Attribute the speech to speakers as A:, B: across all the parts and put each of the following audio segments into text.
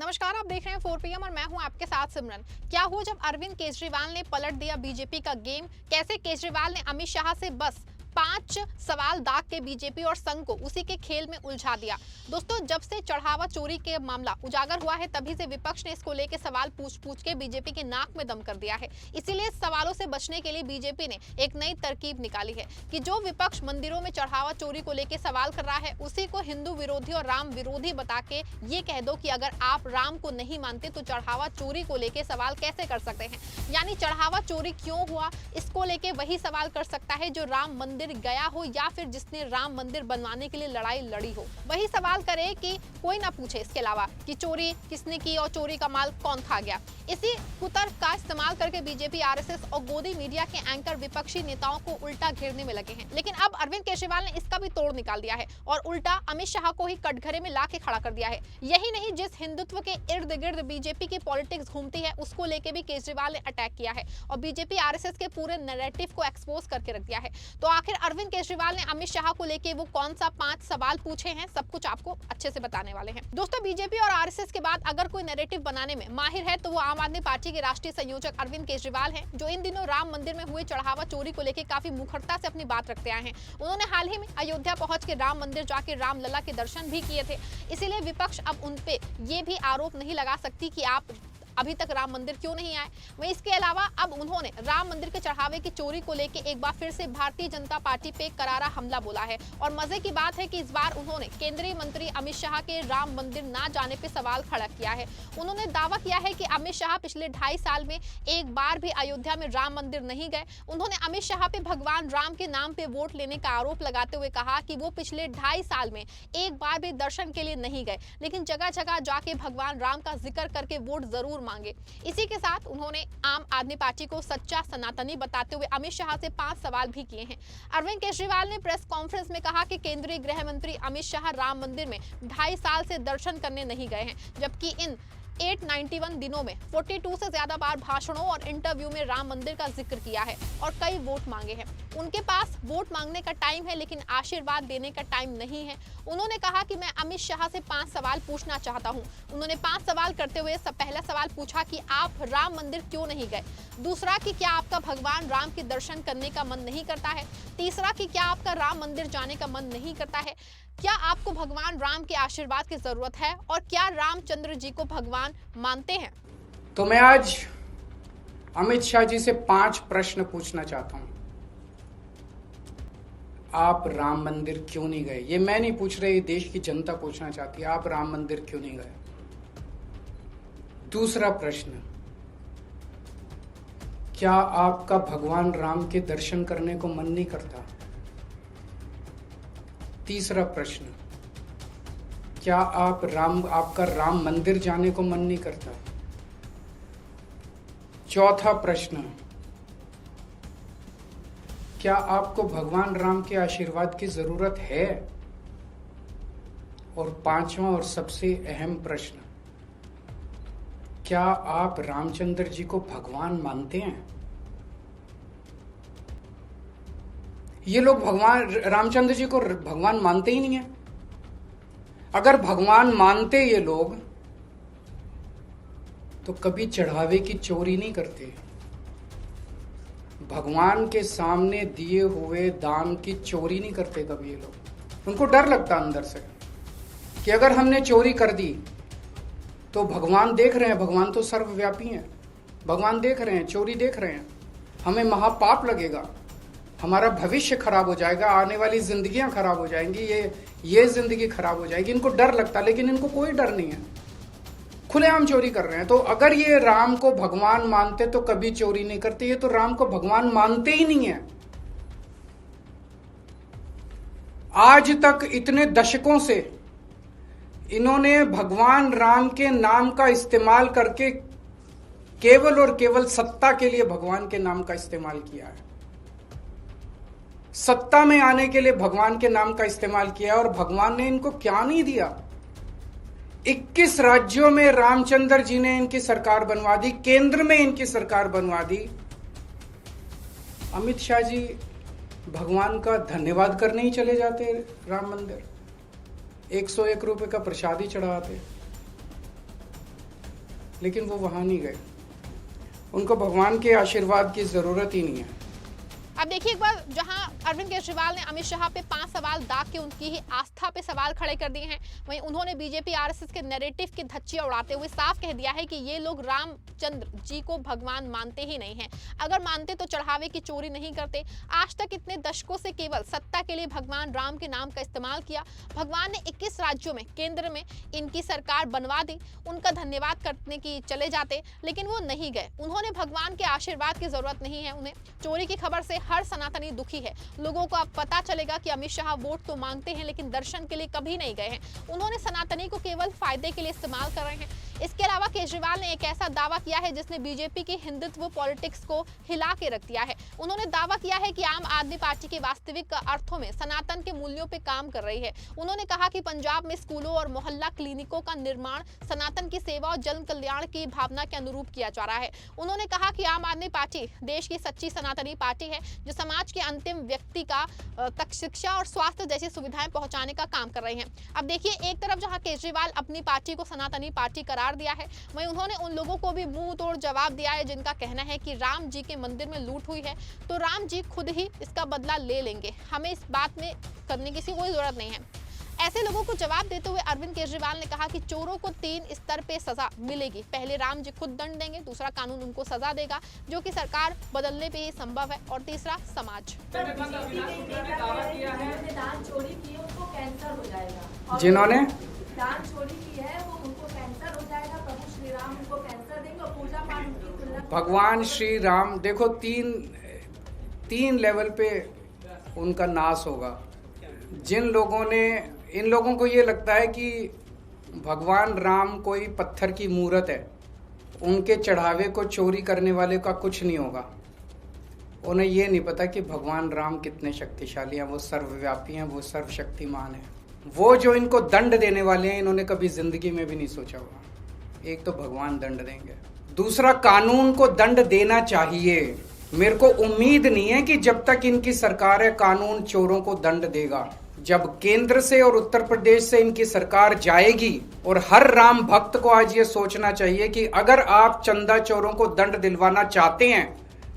A: नमस्कार, आप देख रहे हैं 4 PM और मैं हूं आपके साथ सिमरन। क्या हुआ जब अरविंद केजरीवाल ने पलट दिया बीजेपी का गेम? कैसे केजरीवाल ने अमित शाह से बस 5 सवाल दाग के बीजेपी और संघ को उसी के खेल में उलझा दिया। दोस्तों, जब से चढ़ावा चोरी के मामला उजागर हुआ है, तभी से विपक्ष ने इसको लेकर सवाल पूछ के बीजेपी के नाक में दम कर दिया है। इसीलिए सवालों से बचने के लिए बीजेपी ने एक नई तरकीब निकाली है कि जो विपक्ष मंदिरों में चढ़ावा चोरी को लेकर सवाल कर रहा है, उसी को हिंदू विरोधी और राम विरोधी बता के ये कह दो कि अगर आप राम को नहीं मानते तो चढ़ावा चोरी को लेकर सवाल कैसे कर सकते हैं। यानी चढ़ावा चोरी क्यों हुआ, इसको लेके वही सवाल कर सकता है जो राम मंदिर गया हो या फिर जिसने राम मंदिर बनवाने के लिए लड़ाई लड़ी हो। वही सवाल करे कि कोई ना पूछे इसके अलावा कि चोरी किसने की और चोरी का माल कौन खा गया। इसी कुतर्क का इस्तेमाल करके बीजेपी, आरएसएस और गोदी मीडिया के एंकर विपक्षी नेताओं को उल्टा घेरने में लगे हैं। लेकिन अब अरविंद केजरीवाल ने इसका भी तोड़ निकाल दिया है और उल्टा अमित शाह को ही कटघरे में ला के खड़ा कर दिया है। यही नहीं, जिस हिंदुत्व के इर्द गिर्द बीजेपी की पॉलिटिक्स घूमती है, उसको लेके भी केजरीवाल ने अटैक किया है और बीजेपी आरएसएस के पूरे नैरेटिव को एक्सपोज करके रख दिया है। तो आखिर अरविंद केजरीवाल ने अमित शाह को लेके वो कौन सा 5 सवाल पूछे हैं, सब कुछ आपको अच्छे से बताने वाले हैं। दोस्तों, बीजेपी और आरएसएस के बाद अगर कोई नैरेटिव बनाने में माहिर है तो वो आम आदमी पार्टी के राष्ट्रीय संयोजक अरविंद केजरीवाल हैं, जो इन दिनों राम मंदिर में हुए चढ़ावा चोरी को लेकर काफी मुखरता से अपनी बात रखते आए हैं। उन्होंने हाल ही में अयोध्या पहुंच के राम मंदिर जाके रामलला के दर्शन भी किए थे। इसीलिए विपक्ष अब उन पे ये भी आरोप नहीं लगा सकती कि आप अभी तक राम मंदिर क्यों नहीं आए। वहीं इसके अलावा अब उन्होंने राम मंदिर के चढ़ावे की चोरी को लेकर एक बार फिर से भारतीय जनता पार्टी पे करारा हमला बोला है। और मजे की बात है कि इस बार उन्होंने केंद्रीय मंत्री अमित शाह के राम मंदिर ना जाने पे सवाल खड़ा किया है। उन्होंने दावा किया है कि अमित शाह पिछले 2.5 साल में एक बार भी अयोध्या में राम मंदिर नहीं गए। उन्होंने अमित शाह पे भगवान राम के नाम पे वोट लेने का आरोप लगाते हुए कहा कि वो पिछले 2.5 साल में एक बार भी दर्शन के लिए नहीं गए, लेकिन जगह जगह जाके भगवान राम का जिक्र करके वोट जरूर मांगे। इसी के साथ उन्होंने आम आदमी पार्टी को सच्चा सनातनी बताते हुए अमित शाह से 5 सवाल भी किए हैं। अरविंद केजरीवाल ने प्रेस कॉन्फ्रेंस में कहा कि केंद्रीय गृह मंत्री अमित शाह राम मंदिर में 2.5 साल से दर्शन करने नहीं गए हैं, जबकि इन 891 दिनों में 42 से ज्यादा बार भाषणों और इंटरव्यू में राम मंदिर का जिक्र किया है और कई वोट मांगे हैं। उनके पास वोट मांगने का टाइम है, लेकिन आशीर्वाद देने का टाइम नहीं है। उन्होंने कहा कि मैं अमित शाह से 5 सवाल पूछना चाहता हूं। उन्होंने 5 सवाल करते हुए पहला सवाल पूछा कि आप राम मंदिर क्यों नहीं गए। दूसरा कि क्या आपका भगवान राम के दर्शन करने का मन नहीं करता है। तीसरा कि क्या आपका राम मंदिर जाने का मन नहीं करता है। क्या आपको भगवान राम के आशीर्वाद की जरूरत है और क्या रामचंद्र जी को भगवान मानते हैं।
B: तो मैं आज अमित शाह जी से 5 प्रश्न पूछना चाहता हूं। आप राम मंदिर क्यों नहीं गए? ये मैं नहीं पूछ रही, देश की जनता पूछना चाहती है, आप राम मंदिर क्यों नहीं गए। दूसरा प्रश्न, क्या आपका भगवान राम के दर्शन करने को मन नहीं करता। तीसरा प्रश्न, क्या आपका राम मंदिर जाने को मन नहीं करता। चौथा प्रश्न, क्या आपको भगवान राम के आशीर्वाद की जरूरत है। और 5वां और सबसे अहम प्रश्न, क्या आप रामचंद्र जी को भगवान मानते हैं। ये लोग भगवान रामचंद्र जी को भगवान मानते ही नहीं है। अगर भगवान मानते ये लोग तो कभी चढ़ावे की चोरी नहीं करते। भगवान के सामने दिए हुए दान की चोरी नहीं करते कभी ये लोग। उनको डर लगता अंदर से कि अगर हमने चोरी कर दी तो भगवान देख रहे हैं, भगवान तो सर्वव्यापी हैं, भगवान देख रहे हैं, चोरी देख रहे हैं, हमें महापाप लगेगा, हमारा भविष्य खराब हो जाएगा, आने वाली जिंदगियां खराब हो जाएंगी, ये जिंदगी खराब हो जाएगी। इनको डर लगता, लेकिन इनको कोई डर नहीं है, खुलेआम चोरी कर रहे हैं। तो अगर ये राम को भगवान मानते तो कभी चोरी नहीं करते। ये तो राम को भगवान मानते ही नहीं है। आज तक इतने दशकों से इन्होंने भगवान राम के नाम का इस्तेमाल करके केवल और केवल सत्ता के लिए भगवान के नाम का इस्तेमाल किया है। सत्ता में आने के लिए भगवान के नाम का इस्तेमाल किया और भगवान ने इनको क्या नहीं दिया। 21 राज्यों में रामचंद्र जी ने इनकी सरकार बनवा दी, केंद्र में इनकी सरकार बनवा दी। अमित शाह जी भगवान का धन्यवाद करने ही चले जाते राम मंदिर, 101 रुपए का प्रसाद ही चढ़ाते। लेकिन वो वहाँ नहीं गए। उनको भगवान के आशीर्वाद की ज़रूरत ही नहीं है।
A: अब देखिए एक बार, जहां अरविंद केजरीवाल ने अमित शाह पे 5 सवाल दाग के उनकी ही आस्था पे सवाल खड़े कर दिए हैं, वहीं उन्होंने बीजेपी आरएसएस के नैरेटिव की धज्जियां उड़ाते हुए साफ कह दिया है कि ये लोग रामचंद्र जी को भगवान मानते ही नहीं हैं। अगर मानते तो चढ़ावे की चोरी नहीं करते। आज तक इतने दशकों से केवल सत्ता के लिए भगवान राम के नाम का इस्तेमाल किया। भगवान ने 21 राज्यों में, केंद्र में इनकी सरकार बनवा दी। उनका धन्यवाद करने की चले जाते, लेकिन वो नहीं गए। उन्होंने भगवान के आशीर्वाद की जरूरत नहीं है उन्हें। चोरी की खबर से हर सनातनी दुखी है। लोगों को अब पता चलेगा कि अमित शाह वोट तो मांगते हैं, लेकिन दर्शन के लिए कभी नहीं गए हैं। उन्होंने सनातनी को केवल फायदे के लिए इस्तेमाल कर रहे हैं। इसके अलावा केजरीवाल ने एक ऐसा दावा किया है जिसने बीजेपी की हिंदुत्व पॉलिटिक्स को हिला के रख दिया है। उन्होंने दावा किया है कि आम आदमी पार्टी की वास्तविक अर्थों में सनातन के मूल्यों पे काम कर रही है। उन्होंने कहा कि पंजाब में स्कूलों और मोहल्ला क्लिनिकों का निर्माण सनातन की सेवा और जन कल्याण की भावना के अनुरूप किया जा रहा है। उन्होंने कहा कि आम आदमी पार्टी देश की सच्ची सनातनी पार्टी है, जो समाज के अंतिम व्यक्ति का तक शिक्षा और स्वास्थ्य जैसी सुविधाएं पहुंचाने का काम कर रही हैं। अब देखिए, एक तरफ जहां केजरीवाल अपनी पार्टी को सनातनी पार्टी करार दिया है, वहीं उन्होंने उन लोगों को भी मुंह तोड़ जवाब दिया है जिनका कहना है कि राम जी के मंदिर में लूट हुई है तो राम जी खुद ही इसका बदला ले लेंगे, हमें इस बात में करने की कोई जरूरत नहीं है। ऐसे लोगों को जवाब देते हुए अरविंद केजरीवाल ने कहा कि चोरों को 3 स्तर पे सजा मिलेगी। पहले राम जी खुद दंड देंगे, दूसरा कानून उनको सजा देगा, जो कि सरकार बदलने पे ही संभव है, और तीसरा समाज।
B: जिन्होंने
C: दान चोरी की है वो उनको कैंसर हो जाएगा, प्रभु श्री राम उनको कैंसर देंगे और पूजा पाठ उनकी तुलना।
B: भगवान श्री राम देखो, तीन लेवल पे उनका नाश होगा। जिन लोगों ने, इन लोगों को ये लगता है कि भगवान राम कोई पत्थर की मूर्त है, उनके चढ़ावे को चोरी करने वाले का कुछ नहीं होगा। उन्हें ये नहीं पता कि भगवान राम कितने शक्तिशाली हैं, वो सर्वव्यापी हैं, वो सर्वशक्तिमान हैं। वो जो इनको दंड देने वाले हैं, इन्होंने कभी जिंदगी में भी नहीं सोचा होगा। एक तो भगवान दंड देंगे, दूसरा कानून को दंड देना चाहिए। मेरे को उम्मीद नहीं है कि जब तक इनकी सरकार है कानून चोरों को दंड देगा। जब केंद्र से और उत्तर प्रदेश से इनकी सरकार जाएगी, और हर राम भक्त को आज ये सोचना चाहिए कि अगर आप चंदा चोरों को दंड दिलवाना चाहते हैं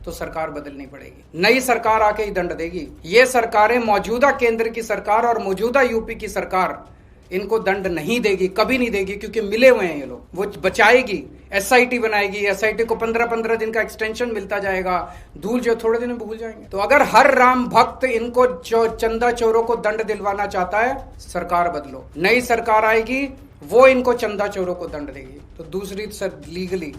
B: तो सरकार बदलनी पड़ेगी। नई सरकार आके ही दंड देगी। ये सरकारें, मौजूदा केंद्र की सरकार और मौजूदा यूपी की सरकार, इनको दंड नहीं देगी, कभी नहीं देगी, क्योंकि मिले हुए हैं ये लोग। वो बचाएगी, एसआईटी बनाएगी, एसआईटी को 15-15 दिन का एक्सटेंशन मिलता जाएगा, धूल जो थोड़े दिन में भूल जाएंगे। तो अगर हर राम भक्त इनको चंदा चोरों को दंड दिलवाना चाहता है, सरकार बदलो, नई सरकार आएगी, वो इनको चंदा चोरों को दंड देगी। तो दूसरी लीगली,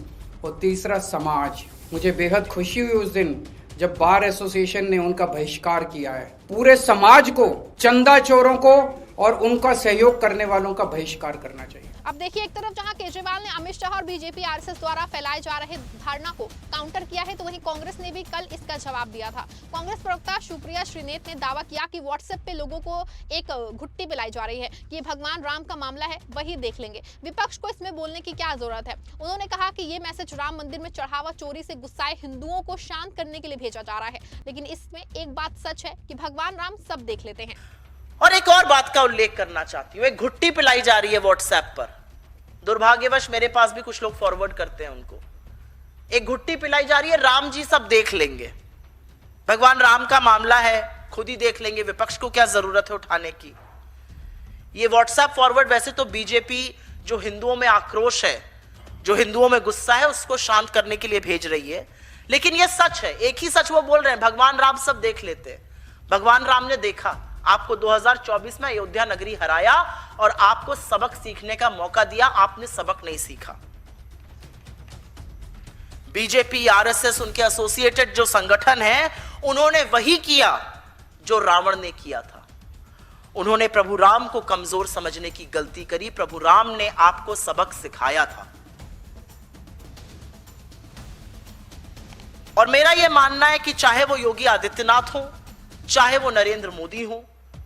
B: और तीसरा समाज। मुझे बेहद खुशी हुई उस दिन जब बार एसोसिएशन ने उनका बहिष्कार किया है। पूरे समाज को, चंदा चोरों को और उनका सहयोग करने वालों का बहिष्कार करना चाहिए।
A: अब देखिए, एक तरफ जहां केजरीवाल ने अमित शाह और बीजेपी आरएसएस द्वारा फैलाए जा रहे धारणा को काउंटर किया है, तो वहीं कांग्रेस ने भी कल इसका जवाब दिया था। कांग्रेस प्रवक्ता सुप्रिया श्रीनेत ने दावा किया कि व्हाट्सएप पे लोगों को एक घुट्टी पिलाई जा रही है कि ये भगवान राम का मामला है, वही देख लेंगे, विपक्ष को इसमें बोलने की क्या जरूरत है। उन्होंने कहा कि ये मैसेज राम मंदिर में चढ़ावा चोरी से गुस्साए हिंदुओं को शांत करने के लिए भेजा जा रहा है, लेकिन इसमें एक बात सच है कि भगवान राम सब देख लेते हैं।
D: और एक और बात का उल्लेख करना चाहती हूं, एक घुट्टी पिलाई जा रही है व्हाट्सएप पर। दुर्भाग्यवश मेरे पास भी कुछ लोग फॉरवर्ड करते हैं उनको। एक घुट्टी पिलाई जा रही है, राम जी सब देख लेंगे, भगवान राम का मामला है, खुद ही देख लेंगे, विपक्ष को क्या जरूरत है उठाने की। ये व्हाट्सएप फॉरवर्ड वैसे तो बीजेपी जो हिंदुओं में आक्रोश है, जो हिंदुओं में गुस्सा है, उसको शांत करने के लिए भेज रही है। लेकिन ये सच है, एक ही सच वो बोल रहे हैं, भगवान राम सब देख लेते हैं। भगवान राम ने देखा, आपको 2024 में अयोध्या नगरी हराया और आपको सबक सीखने का मौका दिया, आपने सबक नहीं सीखा। बीजेपी, आरएसएस, उनके एसोसिएटेड जो संगठन है, उन्होंने वही किया जो रावण ने किया था। उन्होंने प्रभु राम को कमजोर समझने की गलती करी। प्रभु राम ने आपको सबक सिखाया था। और मेरा यह मानना है कि चाहे वो योगी आदित्यनाथ हो, चाहे वो नरेंद्र मोदी हो,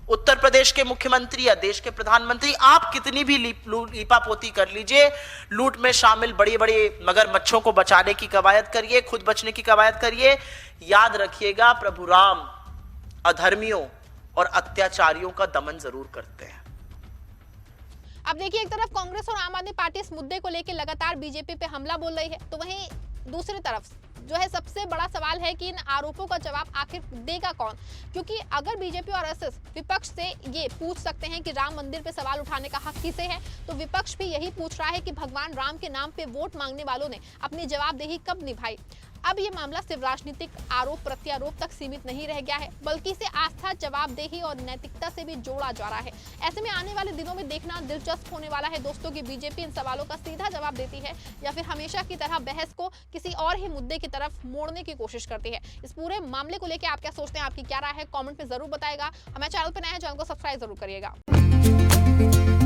D: उत्तर प्रदेश के मुख्यमंत्री या देश के प्रधानमंत्री, आप कितनी भी लीपापोती कर लीजिए, लूट में शामिल बड़ी बड़ी मगरमच्छों को बचाने की कवायद करिए, खुद बचने की कवायद करिए, याद रखिएगा प्रभु राम अधर्मियों और अत्याचारियों का दमन जरूर करते हैं।
A: अब देखिए, एक तरफ कांग्रेस और आम आदमी पार्टी इस मुद्दे को लेकर लगातार बीजेपी पे हमला बोल रही है, तो वहीं दूसरी तरफ जो है सबसे बड़ा सवाल है कि इन आरोपों का जवाब आखिर देगा कौन, क्योंकि अगर बीजेपी और आरएसएस विपक्ष से ये पूछ सकते हैं कि राम मंदिर पे सवाल उठाने का हक किसे है, तो विपक्ष भी यही पूछ रहा है कि भगवान राम के नाम पे वोट मांगने वालों ने अपनी जवाबदेही कब निभाई। अब ये मामला सिर्फ राजनीतिक आरोप प्रत्यारोप तक सीमित नहीं रह गया है, बल्कि इसे आस्था, जवाबदेही और नैतिकता से भी जोड़ा जा रहा है। ऐसे में आने वाले दिनों में देखना दिलचस्प होने वाला है दोस्तों कि बीजेपी इन सवालों का सीधा जवाब देती है या फिर हमेशा की तरह बहस को किसी और ही मुद्दे की तरफ मोड़ने की कोशिश करती है। इस पूरे मामले को लेकर आप क्या सोचते हैं, आपकी क्या राय है, कॉमेंट में जरूर बताएगा। हमारे चैनल पर नए हैं, चैनल को सब्सक्राइब जरूर करिएगा।